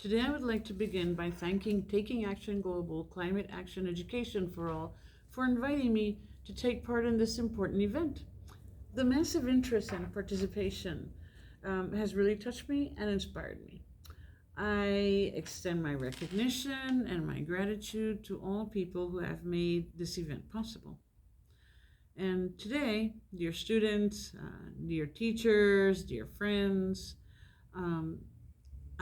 Today, I would like to begin by thanking Taking Action Global Climate Action Education for All for inviting me to take part in this important event. The massive interest and participation has really touched me and inspired me. I extend my recognition and my gratitude to all people who have made this event possible. And today, dear students, dear teachers, dear friends, um,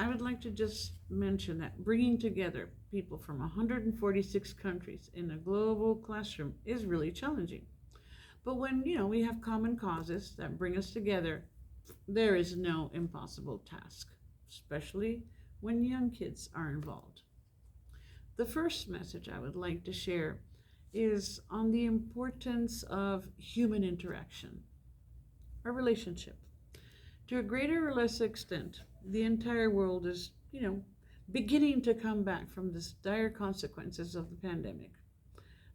I would like to just mention that bringing together people from 146 countries in a global classroom is really challenging. But when, we have common causes that bring us together, there is no impossible task, especially when young kids are involved. The first message I would like to share is on the importance of human interaction, a relationship. To a greater or less extent, the entire world is, beginning to come back from the dire consequences of the pandemic.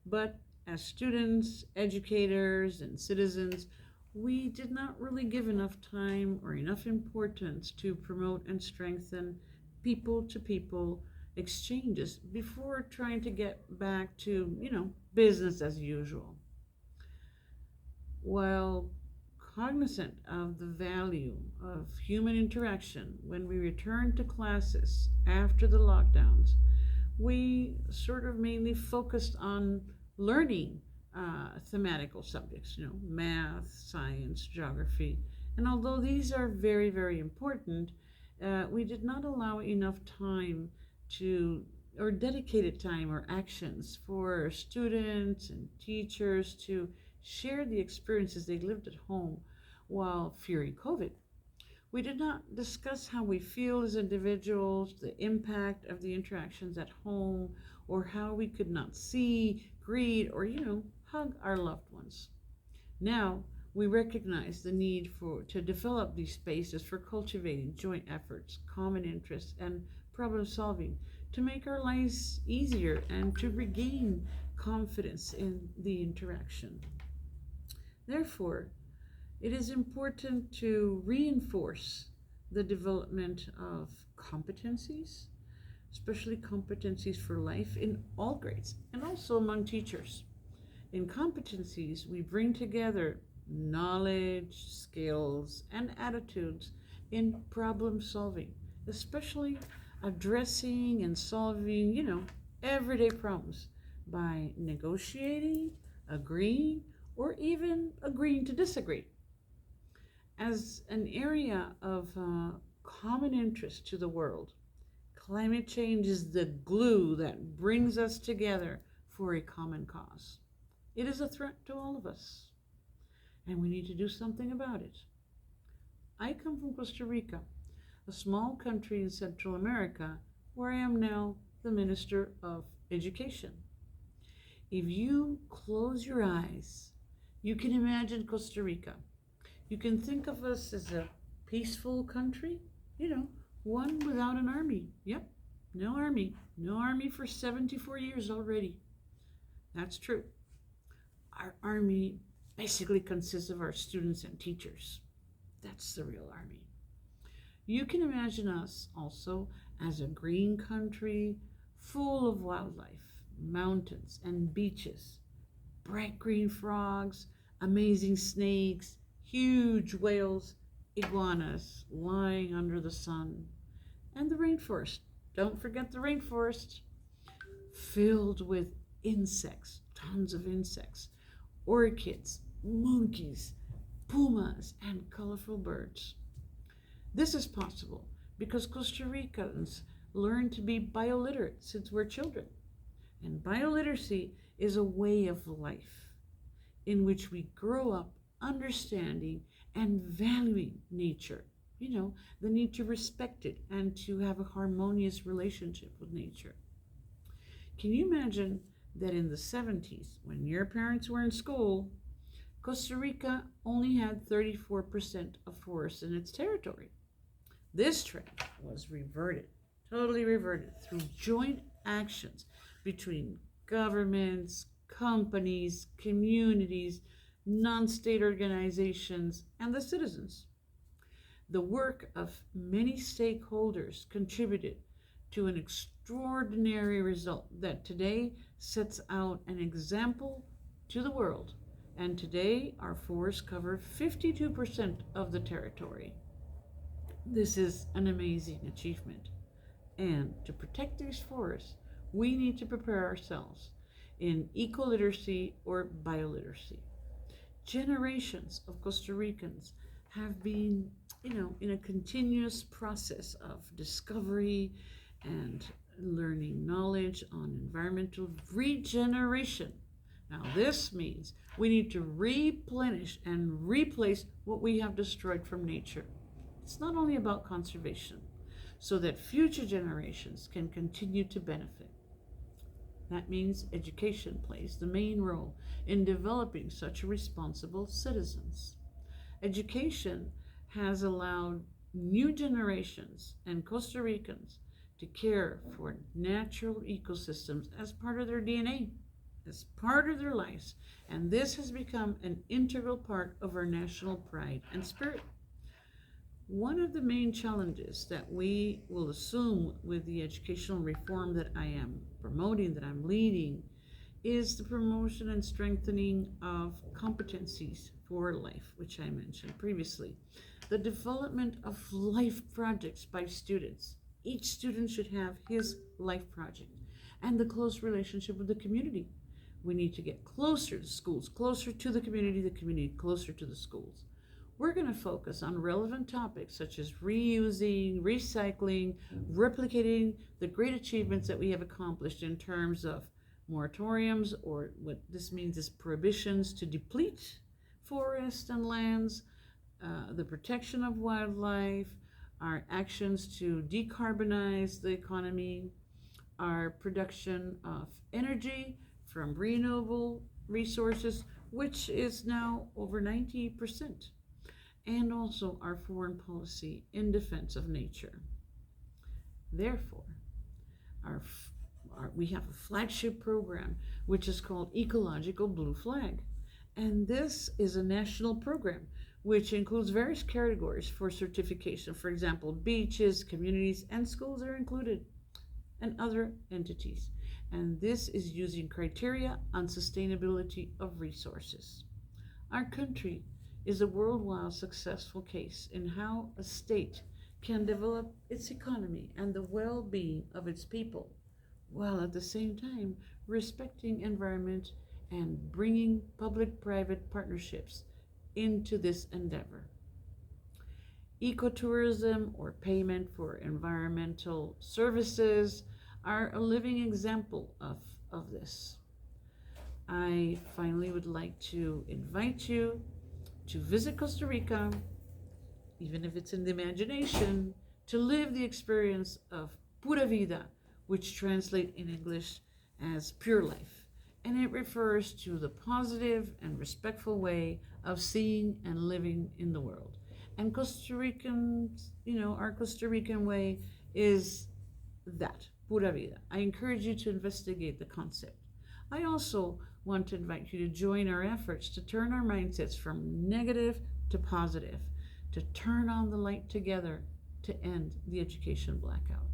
But as students, educators, and citizens, we did not really give enough time or enough importance to promote and strengthen people to people exchanges before trying to get back to, business as usual. While cognizant of the value of human interaction when we returned to classes after the lockdowns, we sort of mainly focused on learning thematical subjects, math, science, geography. And although these are very, very important, we did not allow enough time to, or dedicated time or actions for students and teachers to share the experiences they lived at home while fearing COVID. We did not discuss how we feel as individuals, the impact of the interactions at home, or how we could not see, greet, or, hug our loved ones. Now, we recognize the need to develop these spaces for cultivating joint efforts, common interests, and problem solving to make our lives easier and to regain confidence in the interaction. Therefore, it is important to reinforce the development of competencies, especially competencies for life in all grades and also among teachers. In competencies, we bring together knowledge, skills, and attitudes in problem solving, especially addressing and solving, everyday problems by negotiating, agreeing, or even agreeing to disagree. As an area of common interest to the world, climate change is the glue that brings us together for a common cause. It is a threat to all of us, and we need to do something about it. I come from Costa Rica, a small country in Central America, where I am now the Minister of Education. If you close your eyes, you can imagine Costa Rica. You can think of us as a peaceful country, one without an army. Yep, no army. No army for 74 years already. That's true. Our army basically consists of our students and teachers. That's the real army. You can imagine us also as a green country full of wildlife, mountains and beaches, bright green frogs, amazing snakes, huge whales, iguanas lying under the sun, and the rainforest. Don't forget the rainforest, filled with insects, tons of insects, orchids, monkeys, pumas, and colorful birds. This is possible because Costa Ricans learn to be bioliterate since we're children. And bioliteracy is a way of life in which we grow up understanding and valuing nature. The need to respect it and to have a harmonious relationship with nature. Can you imagine that in the 70s, when your parents were in school, Costa Rica only had 34% of forests in its territory? This trend was reverted, totally reverted, through joint actions between governments, companies, communities, non-state organizations, and the citizens. The work of many stakeholders contributed to an extraordinary result that today sets out an example to the world. And today, our forests cover 52% of the territory. This is an amazing achievement. And to protect these forests, we need to prepare ourselves in eco-literacy or bioliteracy. Generations of Costa Ricans have been, in a continuous process of discovery and learning knowledge on environmental regeneration. Now, this means we need to replenish and replace what we have destroyed from nature. It's not only about conservation, so that future generations can continue to benefit. That means education plays the main role in developing such responsible citizens. Education has allowed new generations and Costa Ricans to care for natural ecosystems as part of their DNA, as part of their lives, and this has become an integral part of our national pride and spirit. One of the main challenges that we will assume with the educational reform that I am promoting, that I'm leading, is the promotion and strengthening of competencies for life, which I mentioned previously. The development of life projects by students. Each student should have his life project, and the close relationship with the community. We need to get closer to schools, closer to the community closer to the schools. We're going to focus on relevant topics such as reusing, recycling, replicating the great achievements that we have accomplished in terms of moratoriums, or what this means is prohibitions to deplete forests and lands, the protection of wildlife, our actions to decarbonize the economy, our production of energy from renewable resources, which is now over 90%. And also our foreign policy in defense of nature. Therefore, we have a flagship program which is called Ecological Blue Flag. And this is a national program which includes various categories for certification. For example, beaches, communities, and schools are included, and other entities. And this is using criteria on sustainability of resources. Our country is a worldwide successful case in how a state can develop its economy and the well-being of its people, while at the same time respecting environment and bringing public-private partnerships into this endeavor. Ecotourism, or payment for environmental services, are a living example of this. I finally would like to invite you to visit Costa Rica, even if it's in the imagination, to live the experience of pura vida, which translates in English as pure life. And it refers to the positive and respectful way of seeing and living in the world. And Costa Ricans, our Costa Rican way is that, pura vida. I encourage you to investigate the concept. I also want to invite you to join our efforts to turn our mindsets from negative to positive, to turn on the light together to end the education blackout.